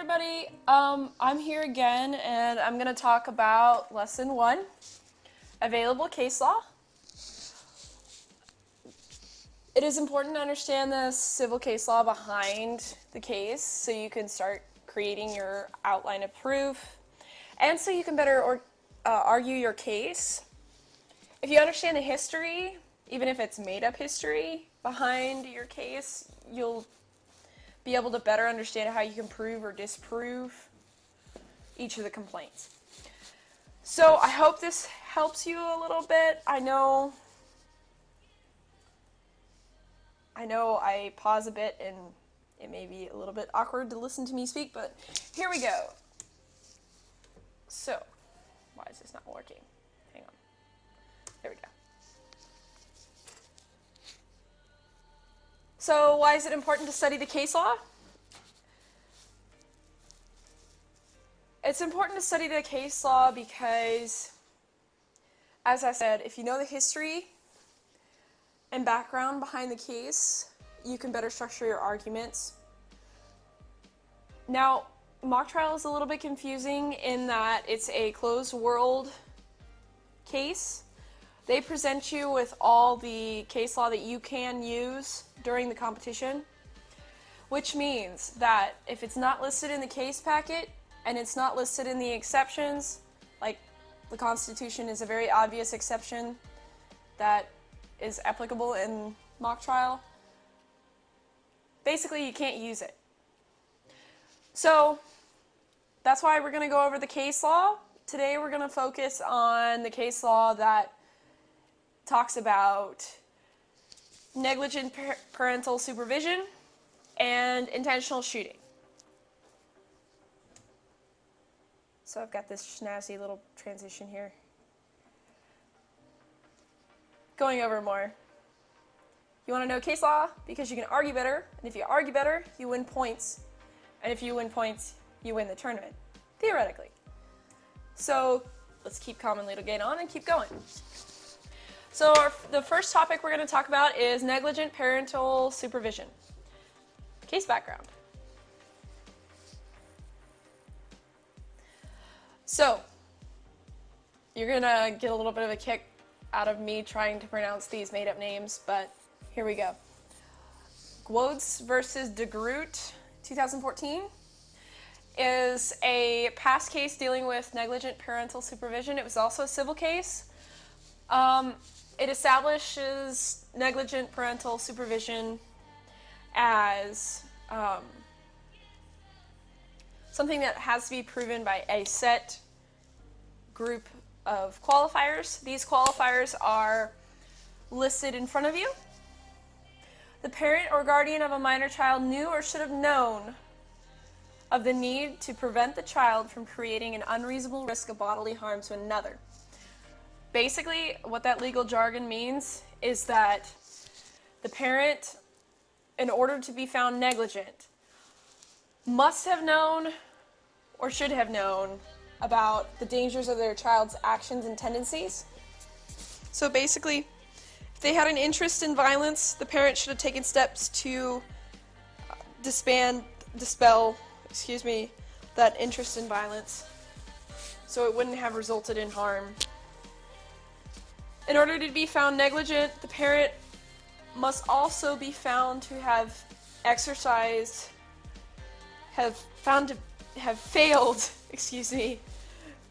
everybody. I'm here again, and I'm going to talk about Lesson 1, Available Case Law. It is important to understand the civil case law behind the case so you can start creating your outline of proof, and so you can better argue your case. If you understand the history, even if it's made-up history behind your case, you'll be able to better understand how you can prove or disprove each of the complaints. So I hope this helps you a little bit. I know I pause a bit and it may be a little bit awkward to listen to me speak, but here we go. So, why is this not working? Hang on. There we go. So why is it important to study the case law? It's important to study the case law because, as I said, if you know the history and background behind the case, you can better structure your arguments. Now, mock trial is a little bit confusing in that it's a closed world case. They present you with all the case law that you can use during the competition, which means that if it's not listed in the case packet and it's not listed in the exceptions, like the Constitution is a very obvious exception that is applicable in mock trial, basically you can't use it. So that's why we're going to go over the case law. Today we're going to focus on the case law that talks about negligent parental supervision and intentional shooting. So I've got this snazzy little transition here. Going over more. You want to know case law because you can argue better, and if you argue better, you win points. And if you win points, you win the tournament, theoretically. So let's keep common litigate on and keep going. So the first topic we're going to talk about is negligent parental supervision. Case background. So you're going to get a little bit of a kick out of me trying to pronounce these made-up names, but here we go. Gwodes versus DeGroot, 2014, is a past case dealing with negligent parental supervision. It was also a civil case. It establishes negligent parental supervision as something that has to be proven by a set group of qualifiers. These qualifiers are listed in front of you. The parent or guardian of a minor child knew or should have known of the need to prevent the child from creating an unreasonable risk of bodily harm to another. Basically, what that legal jargon means is that the parent, in order to be found negligent, must have known or should have known about the dangers of their child's actions and tendencies. So basically, if they had an interest in violence, the parent should have taken steps to dispel that interest in violence, so it wouldn't have resulted in harm. In order to be found negligent, the parent must also be found to have failed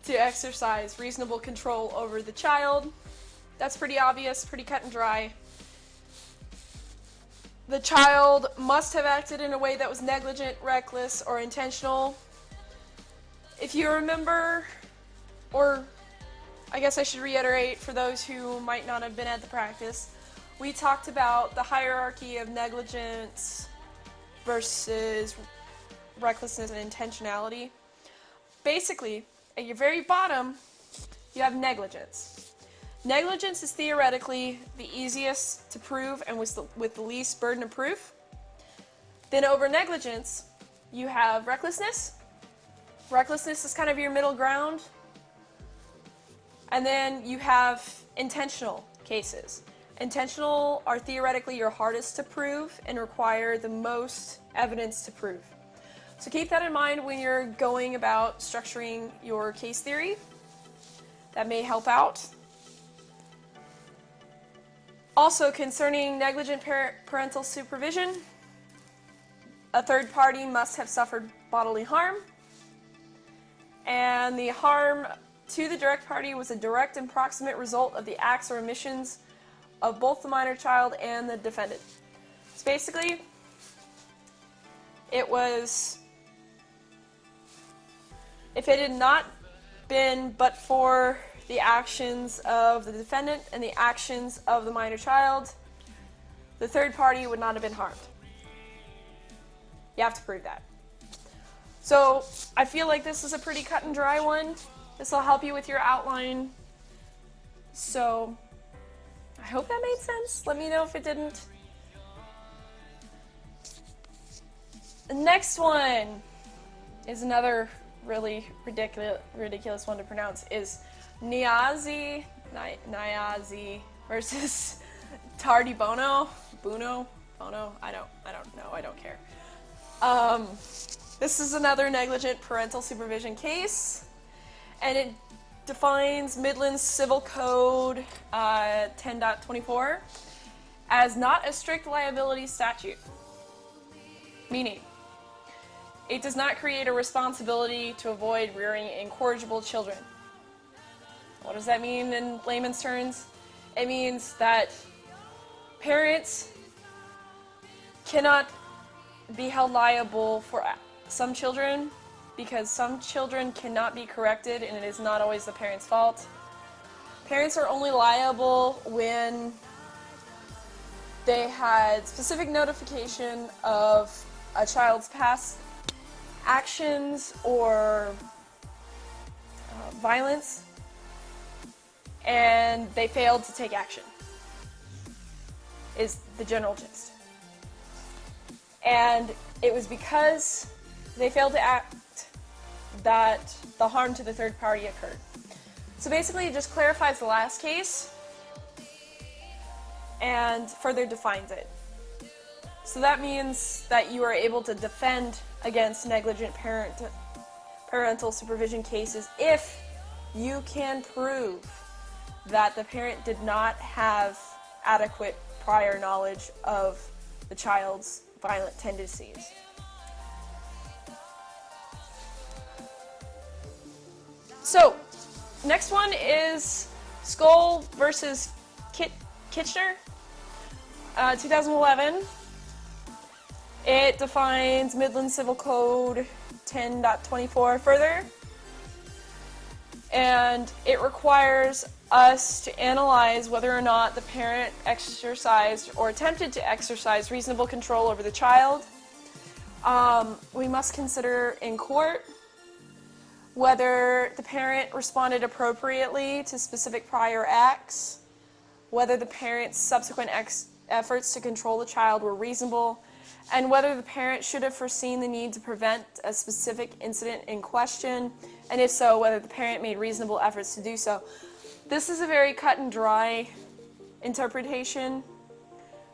to exercise reasonable control over the child. That's pretty obvious, pretty cut and dry. The child must have acted in a way that was negligent, reckless, or intentional. If you remember, or I guess I should reiterate for those who might not have been at the practice, we talked about the hierarchy of negligence versus recklessness and intentionality. Basically, at your very bottom, you have negligence. Negligence is theoretically the easiest to prove and with the least burden of proof. Then over negligence, you have recklessness. Recklessness is kind of your middle ground. And then you have intentional cases. Intentional are theoretically your hardest to prove and require the most evidence to prove. So keep that in mind when you're going about structuring your case theory. That may help out. Also, concerning negligent parental supervision, a third party must have suffered bodily harm, and the harm to the direct party was a direct and proximate result of the acts or omissions of both the minor child and the defendant. So basically, it was, if it had not been but for the actions of the defendant and the actions of the minor child, the third party would not have been harmed. You have to prove that. So I feel like this is a pretty cut and dry one. This will help you with your outline. So I hope that made sense. Let me know if it didn't. The next one is another really ridiculous one to pronounce, is Niazi versus Tardi Bono. I don't know, I don't care. This is another negligent parental supervision case, and it defines Midland's Civil Code 10.24 as not a strict liability statute, meaning it does not create a responsibility to avoid rearing incorrigible children. What does that mean in layman's terms? It means that parents cannot be held liable for some children because some children cannot be corrected and it is not always the parent's fault. Parents are only liable when they had specific notification of a child's past actions or violence, and they failed to take action, is the general gist. And it was because they failed to act that the harm to the third party occurred. So basically it just clarifies the last case and further defines it. So that means that you are able to defend against negligent parental supervision cases if you can prove that the parent did not have adequate prior knowledge of the child's violent tendencies. So, next one is Skoll versus Kitchener, 2011. It defines Midland Civil Code 10.24 further, and it requires us to analyze whether or not the parent exercised or attempted to exercise reasonable control over the child. We must consider in court whether the parent responded appropriately to specific prior acts, whether the parent's subsequent efforts to control the child were reasonable, and whether the parent should have foreseen the need to prevent a specific incident in question, and if so, whether the parent made reasonable efforts to do so. This is a very cut and dry interpretation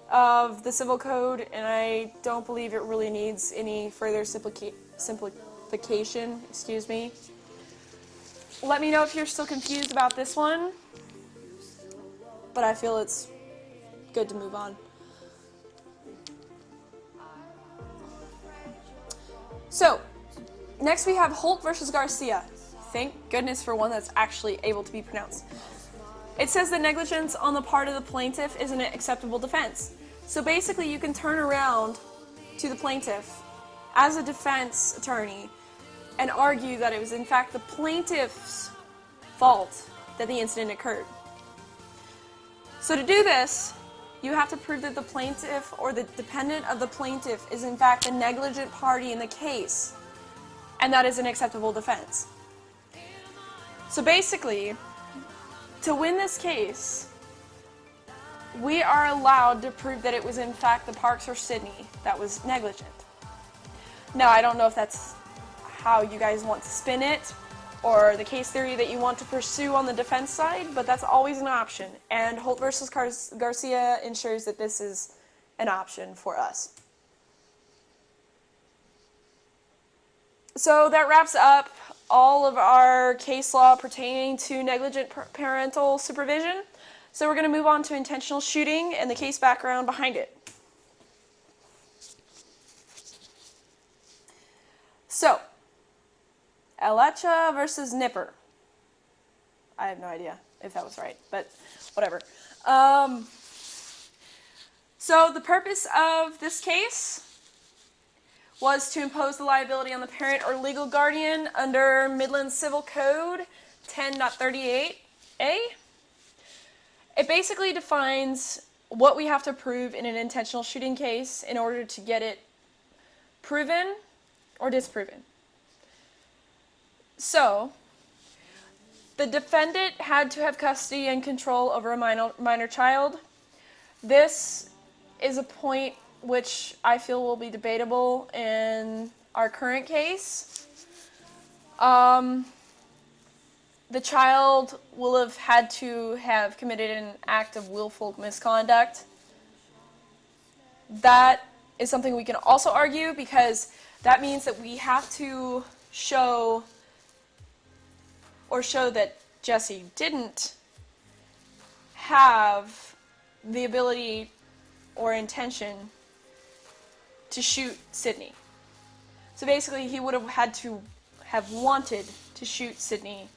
of the Civil Code, and I don't believe it really needs any further simplification. Excuse me. Let me know if you're still confused about this one, but I feel it's good to move on. So, next we have Holt versus Garcia. Thank goodness for one that's actually able to be pronounced. It says that negligence on the part of the plaintiff is an acceptable defense. So basically you can turn around to the plaintiff as a defense attorney and argue that it was in fact the plaintiff's fault that the incident occurred. So to do this, you have to prove that the plaintiff or the dependent of the plaintiff is in fact the negligent party in the case, and that is an acceptable defense. So basically, to win this case, we are allowed to prove that it was in fact the Parks or Sydney that was negligent. Now, I don't know if that's how you guys want to spin it, or the case theory that you want to pursue on the defense side, but that's always an option. And Holt versus Garcia ensures that this is an option for us. So that wraps up all of our case law pertaining to negligent parental supervision. So we're going to move on to intentional shooting and the case background behind it. So, Alecha versus Nipper. I have no idea if that was right, but whatever. So the purpose of this case was to impose the liability on the parent or legal guardian under Midland Civil Code 10.38a. It basically defines what we have to prove in an intentional shooting case in order to get it proven or disproven. So, the defendant had to have custody and control over a minor child. This is a point which I feel will be debatable in our current case. The child will have had to have committed an act of willful misconduct. That is something we can also argue, because that means that we have to show that Jesse didn't have the ability or intention to shoot Sydney. So basically, he would have had to have wanted to shoot Sydney,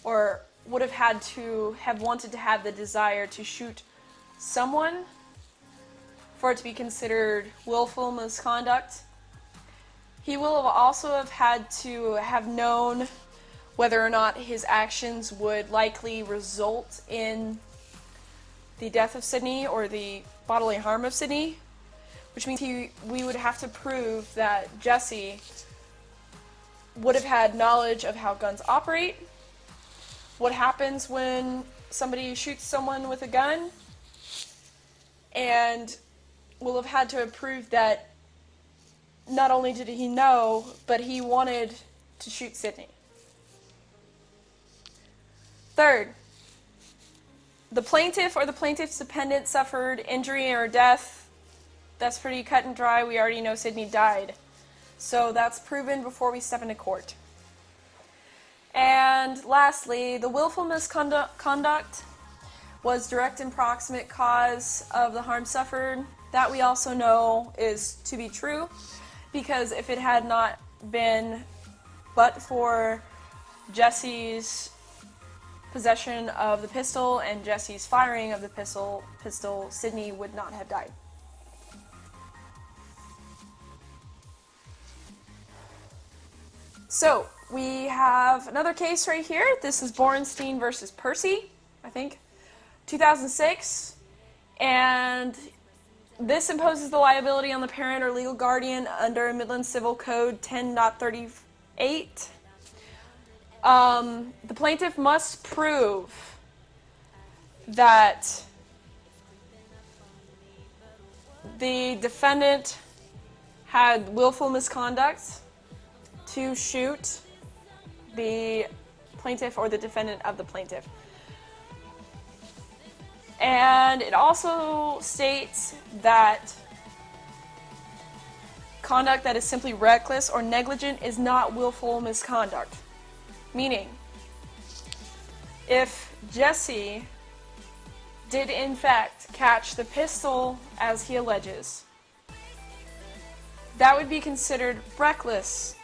or would have had to have wanted to have the desire to shoot someone for it to be considered willful misconduct. He will have also have had to have known whether or not his actions would likely result in the death of Sydney or the bodily harm of Sydney, which means we would have to prove that Jesse would have had knowledge of how guns operate, what happens when somebody shoots someone with a gun, and will have had to have proved that not only did he know, but he wanted to shoot Sydney. Third, the plaintiff or the plaintiff's dependent suffered injury or death. That's pretty cut and dry. We already know Sydney died. So that's proven before we step into court. And lastly, the willful misconduct was direct and proximate cause of the harm suffered. That we also know is to be true, because if it had not been but for Jesse's possession of the pistol and Jesse's firing of the pistol, Sydney would not have died. So, we have another case right here. This is Borenstein versus Percy, I think, 2006. And this imposes the liability on the parent or legal guardian under Midland Civil Code 10.38. The plaintiff must prove that the defendant had willful misconduct to shoot the plaintiff or the defendant of the plaintiff. And it also states that conduct that is simply reckless or negligent is not willful misconduct. Meaning, if Jesse did in fact catch the pistol as he alleges, that would be considered reckless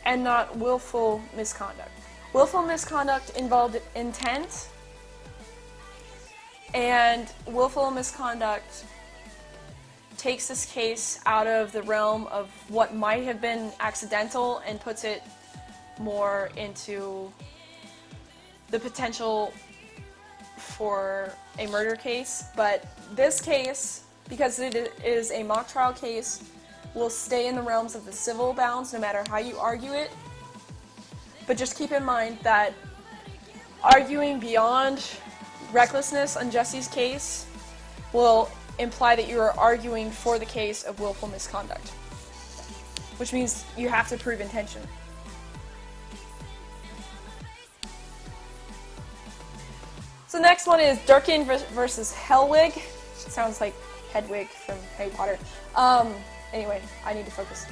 and not willful misconduct. Willful misconduct involved intent, and willful misconduct takes this case out of the realm of what might have been accidental and puts it more into the potential for a murder case. But this case, because it is a mock trial case, will stay in the realms of the civil bounds no matter how you argue it. But just keep in mind that arguing beyond recklessness on Jesse's case will imply that you are arguing for the case of willful misconduct, which means you have to prove intention. So the next one is Durkin versus Hellwig. Sounds like Hedwig from Harry Potter. Anyway, I need to focus.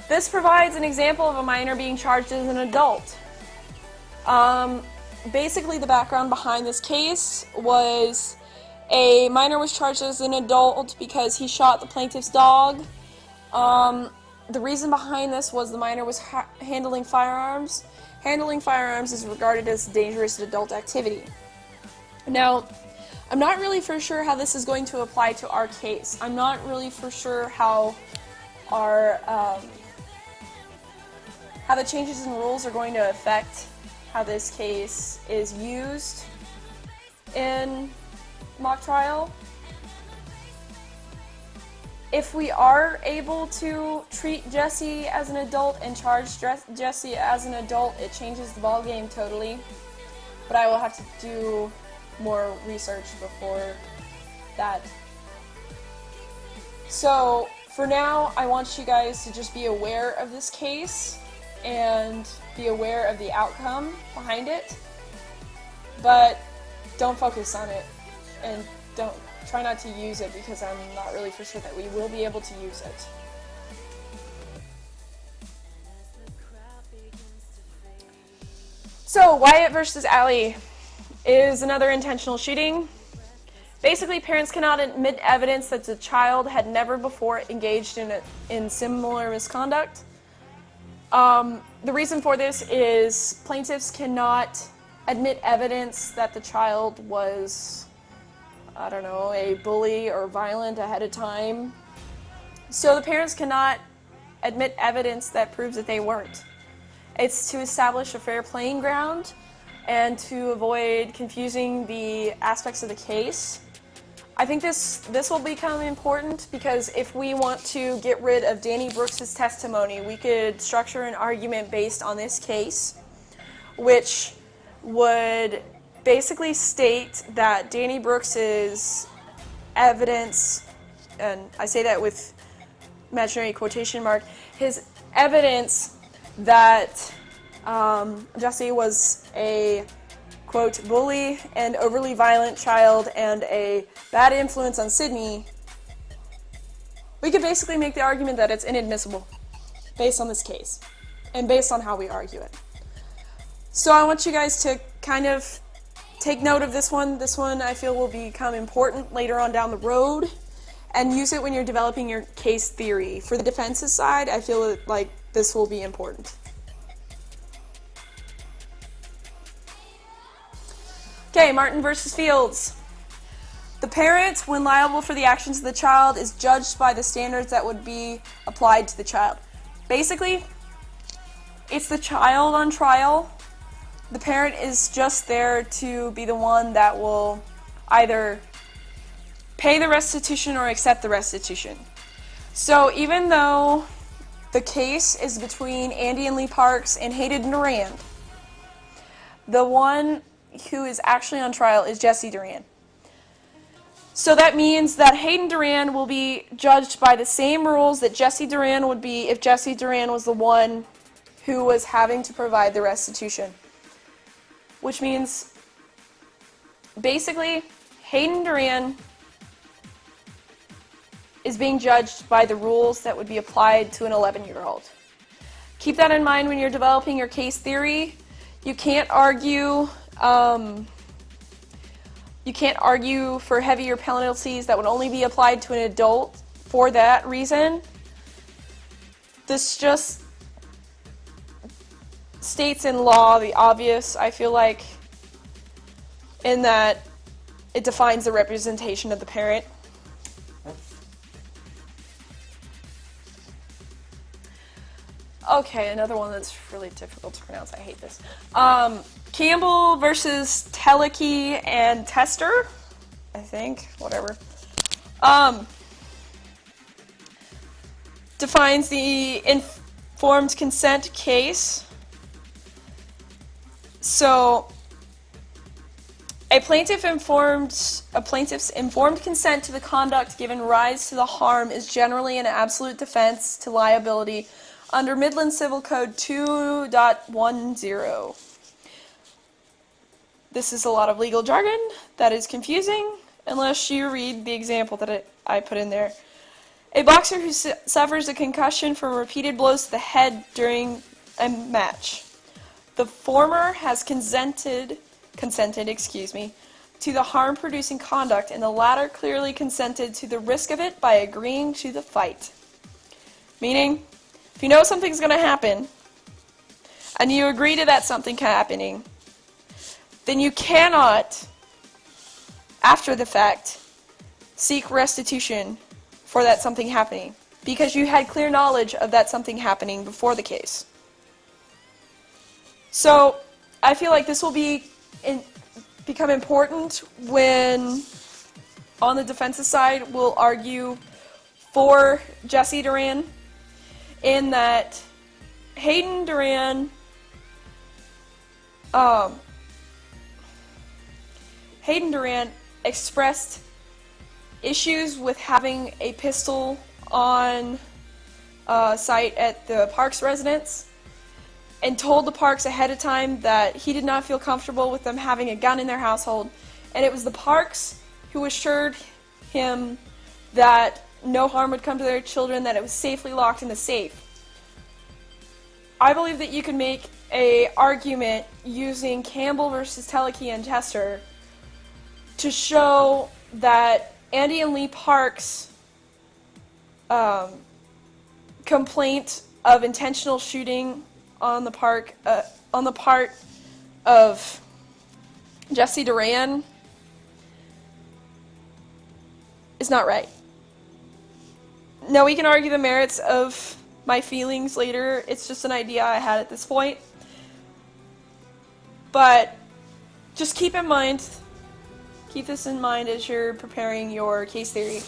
This provides an example of a minor being charged as an adult. Basically, the background behind this case was a minor was charged as an adult because he shot the plaintiff's dog. The reason behind this was the minor was handling firearms. Handling firearms is regarded as dangerous adult activity. Now, I'm not really for sure how this is going to apply to our case. I'm not really for sure how our how the changes in rules are going to affect how this case is used in mock trial. If we are able to treat Jesse as an adult and charge Jesse as an adult, it changes the ballgame totally. But I will have to do more research before that. So, for now, I want you guys to just be aware of this case and be aware of the outcome behind it. But don't focus on it and try not to use it, because I'm not really for sure that we will be able to use it. So, Wyatt versus Allie is another intentional shooting. Basically, parents cannot admit evidence that the child had never before engaged in similar misconduct. The reason for this is plaintiffs cannot admit evidence that the child was, I don't know, a bully or violent ahead of time. So the parents cannot admit evidence that proves that they weren't. It's to establish a fair playing ground and to avoid confusing the aspects of the case. I think this will become important because if we want to get rid of Danny Brooks' testimony, we could structure an argument based on this case, which would basically state that Danny Brooks' evidence, and I say that with imaginary quotation mark, his evidence that Jesse was a, quote, bully and overly violent child and a bad influence on Sydney, we could basically make the argument that it's inadmissible based on this case and based on how we argue it. So I want you guys to kind of take note of this one. This one I feel will become important later on down the road, and use it when you're developing your case theory. For the defense's side, I feel like this will be important. Okay, Martin versus Fields. The parent, when liable for the actions of the child, is judged by the standards that would be applied to the child. Basically, it's the child on trial. The parent is just there to be the one that will either pay the restitution or accept the restitution. So even though the case is between Andy and Lee Parks and Hayden Durand, the one who is actually on trial is Jesse Durand. So that means that Hayden Durand will be judged by the same rules that Jesse Durand would be if Jesse Durand was the one who was having to provide the restitution. Which means, basically, Hayden Durand is being judged by the rules that would be applied to an 11-year-old. Keep that in mind when you're developing your case theory. You can't argue for heavier penalties that would only be applied to an adult for that reason. This just states in law the obvious, I feel like, in that it defines the representation of the parent. Okay, another one that's really difficult to pronounce. I hate this. Campbell versus Teleke and Tester, I think, whatever. Defines the informed consent case. So, a plaintiff's informed consent to the conduct given rise to the harm is generally an absolute defense to liability under Midland Civil Code 2.10. This is a lot of legal jargon that is confusing unless you read the example that I put in there. A boxer who suffers a concussion from repeated blows to the head during a match. The former has consented, to the harm-producing conduct, and the latter clearly consented to the risk of it by agreeing to the fight. Meaning, if you know something's going to happen, and you agree to that something happening, then you cannot, after the fact, seek restitution for that something happening, because you had clear knowledge of that something happening before the case. So, I feel like this will become important when, on the defensive side, we'll argue for Jesse Duran, in that Hayden Duran expressed issues with having a pistol on site at the Parks residence, and told the Parks ahead of time that he did not feel comfortable with them having a gun in their household, and it was the Parks who assured him that no harm would come to their children, that it was safely locked in the safe. I believe that you can make an argument using Campbell versus Teleke and Tester to show that Andy and Lee Parks' complaint of intentional shooting on the part of Jesse Duran is not right. Now, we can argue the merits of my feelings later. It's just an idea I had at this point. But just keep this in mind as you're preparing your case theory.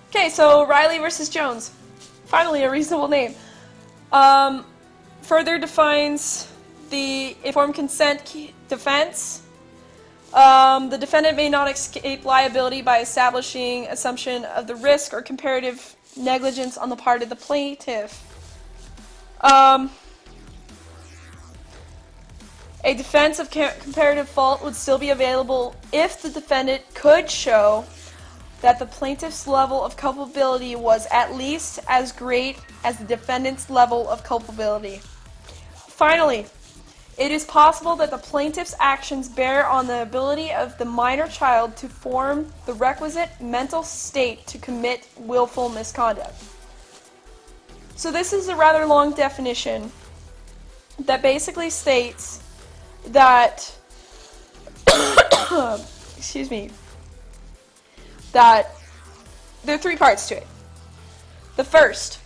Okay, so Riley versus Jones. Finally, a reasonable name. Further defines the informed consent defense. The defendant may not escape liability by establishing assumption of the risk or comparative negligence on the part of the plaintiff. A defense of comparative fault would still be available if the defendant could show that the plaintiff's level of culpability was at least as great as the defendant's level of culpability. Finally, it is possible that the plaintiff's actions bear on the ability of the minor child to form the requisite mental state to commit willful misconduct. So this is a rather long definition that basically states that excuse me, that there are three parts to it. The first,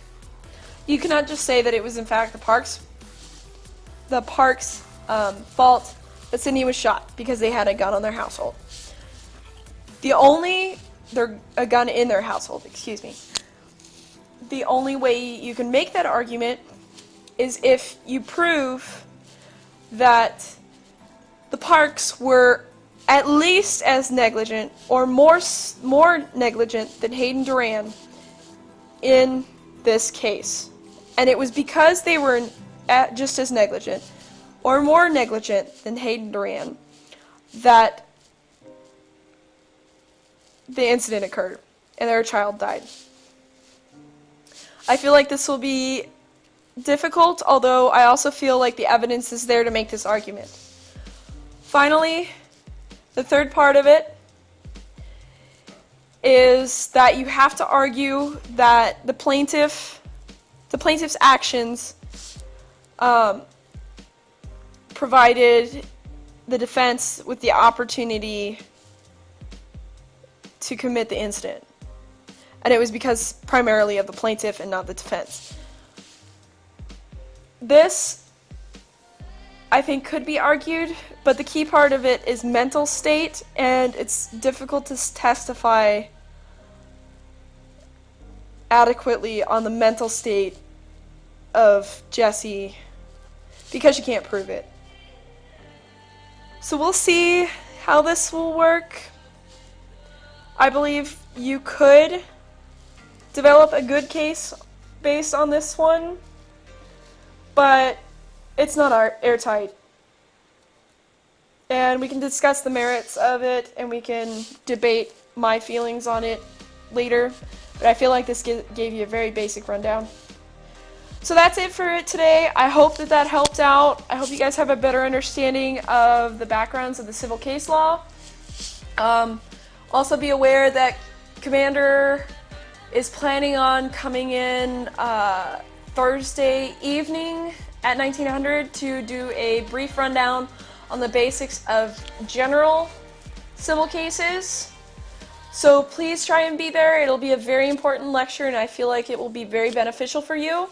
you cannot just say that it was in fact the Parks' fault that Sydney was shot because they had a gun on their household. A gun in their household, excuse me. The only way you can make that argument is if you prove that the Parks were at least as negligent or more negligent than Hayden Duran in this case. And it was because they were just as negligent or more negligent than Hayden Duran that the incident occurred and their child died. I feel like this will be difficult, although I also feel like the evidence is there to make this argument. Finally, the third part of it is that you have to argue that the plaintiff's actions provided the defense with the opportunity to commit the incident. And it was because primarily of the plaintiff and not the defense. This, I think, could be argued, but the key part of it is mental state, and it's difficult to testify adequately on the mental state of Jesse because you can't prove it. So we'll see how this will work. I believe you could develop a good case based on this one, but it's not airtight. and we can discuss the merits of it, and we can debate my feelings on it later. But I feel like this gave you a very basic rundown. So that's it for it today. I hope that that helped out. I hope you guys have a better understanding of the backgrounds of the civil case law. Also be aware that Commander is planning on coming in Thursday evening at 1900 to do a brief rundown on the basics of general civil cases. So please try and be there. It'll be a very important lecture, and I feel like it will be very beneficial for you.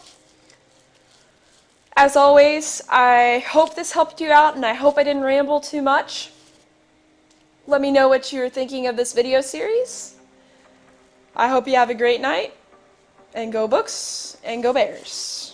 As always, I hope this helped you out, and I hope I didn't ramble too much. Let me know what you're thinking of this video series. I hope you have a great night, and go Books, and go Bears.